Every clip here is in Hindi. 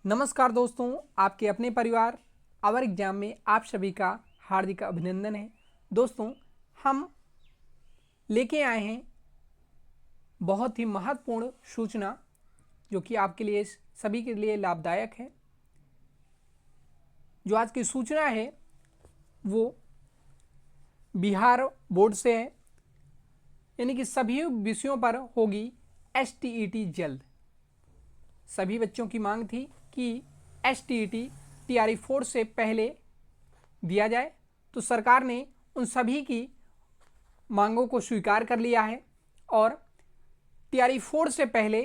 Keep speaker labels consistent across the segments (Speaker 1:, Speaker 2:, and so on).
Speaker 1: नमस्कार दोस्तों, आपके अपने परिवार आवर एग्जाम में आप सभी का हार्दिक अभिनंदन है। दोस्तों, हम लेके आए हैं बहुत ही महत्वपूर्ण सूचना जो कि आपके लिए सभी के लिए लाभदायक है। जो आज की सूचना है वो बिहार बोर्ड से है, यानी कि सभी विषयों पर होगी STET जल्द। सभी बच्चों की मांग थी कि STET TRE 4 से पहले दिया जाए, तो सरकार ने उन सभी की मांगों को स्वीकार कर लिया है और TRE 4 से पहले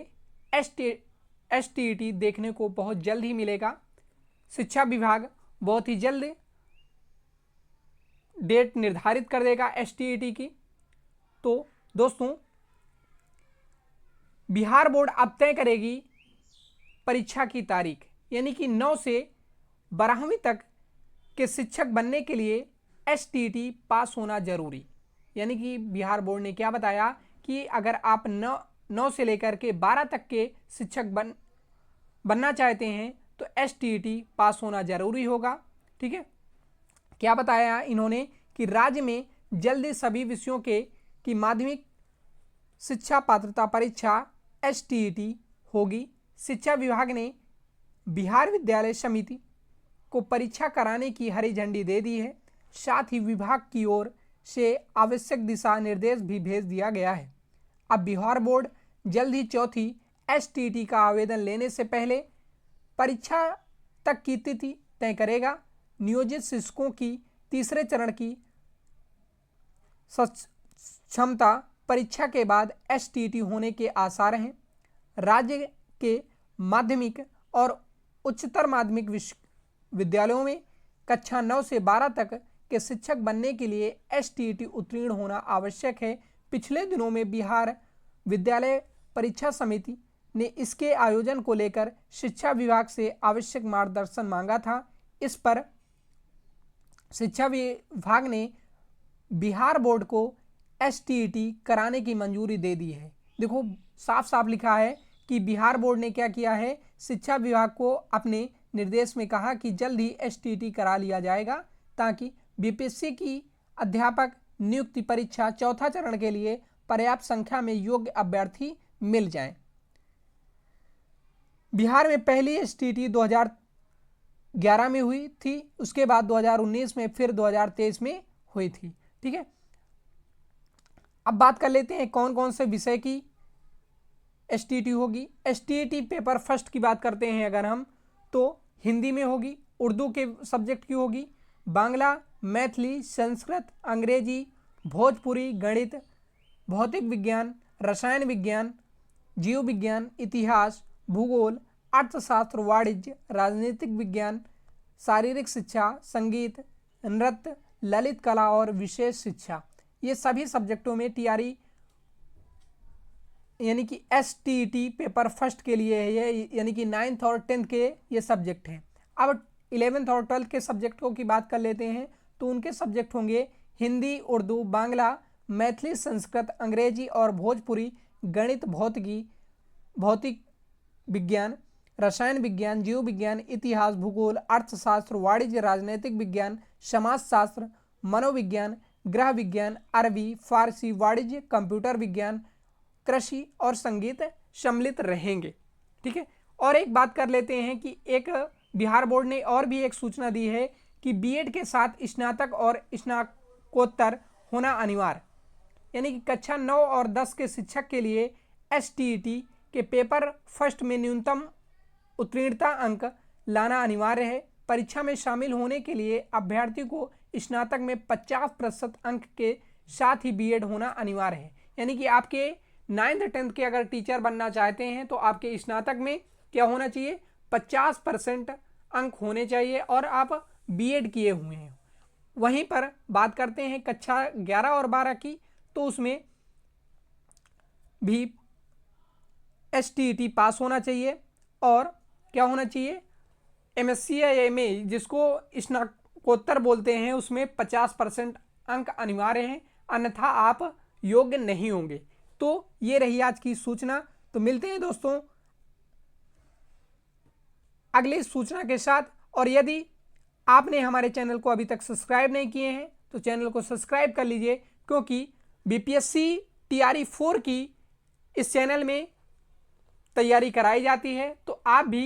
Speaker 1: STET देखने को बहुत जल्द ही मिलेगा। शिक्षा विभाग बहुत ही जल्द डेट निर्धारित कर देगा STET की। तो दोस्तों, बिहार बोर्ड अब तय करेगी परीक्षा की तारीख, यानी कि 9 से 12वीं तक के शिक्षक बनने के लिए STET पास होना जरूरी। यानी कि बिहार बोर्ड ने क्या बताया कि अगर आप 9 से लेकर के 12 तक के शिक्षक बनना चाहते हैं तो STET पास होना जरूरी होगा। ठीक है, क्या बताया इन्होंने कि राज्य में जल्दी सभी विषयों की माध्यमिक शिक्षा पात्रता परीक्षा STET होगी। शिक्षा विभाग ने बिहार विद्यालय समिति को परीक्षा कराने की हरी झंडी दे दी है। साथ ही विभाग की ओर से आवश्यक दिशा निर्देश भी भेज दिया गया है। अब बिहार बोर्ड जल्द ही चौथी STET का आवेदन लेने से पहले परीक्षा तक की तिथि तय करेगा। नियोजित शिक्षकों की तीसरे चरण की क्षमता परीक्षा के बाद STET होने के आसार हैं। राज्य के माध्यमिक और उच्चतर माध्यमिक विद्यालयों में कक्षा 9 से 12 तक के शिक्षक बनने के लिए STET उत्तीर्ण होना आवश्यक है। पिछले दिनों में बिहार विद्यालय परीक्षा समिति ने इसके आयोजन को लेकर शिक्षा विभाग से आवश्यक मार्गदर्शन मांगा था। इस पर शिक्षा विभाग ने बिहार बोर्ड को STET कराने की मंजूरी दे दी है। देखो, साफ साफ लिखा है कि बिहार बोर्ड ने क्या किया है, शिक्षा विभाग को अपने निर्देश में कहा कि जल्द ही STET करा लिया जाएगा ताकि BPSC की अध्यापक नियुक्ति परीक्षा चौथा चरण के लिए पर्याप्त संख्या में योग्य अभ्यर्थी मिल जाएं। बिहार में पहली STET 2011 में हुई थी, उसके बाद 2019 में, फिर 2023 में हुई थी। ठीक है, अब बात कर लेते हैं कौन कौन से विषय की STET होगी। STET पेपर फर्स्ट की बात करते हैं अगर हम, तो हिंदी में होगी, उर्दू के सब्जेक्ट की होगी, बांग्ला, मैथिली, संस्कृत, अंग्रेजी, भोजपुरी, गणित, भौतिक विज्ञान, रसायन विज्ञान, जीव विज्ञान, इतिहास, भूगोल, अर्थशास्त्र, वाणिज्य, राजनीतिक विज्ञान, शारीरिक शिक्षा, संगीत, नृत्य, ललित कला और विशेष शिक्षा। ये सभी सब्जेक्टों में TRE यानी कि STET पेपर फर्स्ट के लिए है ये, यानी कि 9th और 10th के ये सब्जेक्ट हैं। अब 11th और 12th के सब्जेक्टों की बात कर लेते हैं, तो उनके सब्जेक्ट होंगे हिंदी, उर्दू, बांग्ला, मैथिली, संस्कृत, अंग्रेजी और भोजपुरी, गणित, भौतिक विज्ञान, रसायन विज्ञान, जीव विज्ञान, इतिहास, भूगोल, अर्थशास्त्र, वाणिज्य, राजनीतिक विज्ञान, समाजशास्त्र, मनोविज्ञान, गृह विज्ञान, अरबी, फारसी, वाणिज्य, कंप्यूटर विज्ञान, कृषि और संगीत सम्मिलित रहेंगे। ठीक है, और एक बात कर लेते हैं कि एक बिहार बोर्ड ने और भी एक सूचना दी है कि BEd के साथ स्नातक और स्नातकोत्तर होना अनिवार्य, यानी कि कक्षा 9 और 10 के शिक्षक के लिए STET के पेपर फर्स्ट में न्यूनतम उत्तीर्णता अंक लाना अनिवार्य है। परीक्षा में शामिल होने के लिए अभ्यर्थी को स्नातक में 50% अंक के साथ ही BEd होना अनिवार्य है। यानी कि आपके 9th 10th के अगर टीचर बनना चाहते हैं तो आपके स्नातक में क्या होना चाहिए, 50% अंक होने चाहिए और आप BEd किए हुए हैं। वहीं पर बात करते हैं कक्षा 11 और 12 की, तो उसमें भी STET पास होना चाहिए और क्या होना चाहिए, MSc या MA जिसको स्नातकोत्तर बोलते हैं उसमें 50% अंक अनिवार्य हैं, अन्यथा आप योग्य नहीं होंगे। तो ये रही आज की सूचना। तो मिलते हैं दोस्तों अगली सूचना के साथ। और यदि आपने हमारे चैनल को अभी तक सब्सक्राइब नहीं किए हैं तो चैनल को सब्सक्राइब कर लीजिए, क्योंकि बीपीएससी TRE 4 की इस चैनल में तैयारी कराई जाती है। तो आप भी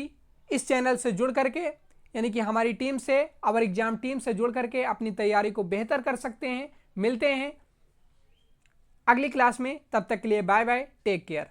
Speaker 1: इस चैनल से जुड़ करके, यानी कि हमारी टीम से, आवर एग्जाम टीम से जुड़ करके अपनी तैयारी को बेहतर कर सकते हैं। मिलते हैं अगली क्लास में, तब तक के लिए बाय बाय, टेक केयर।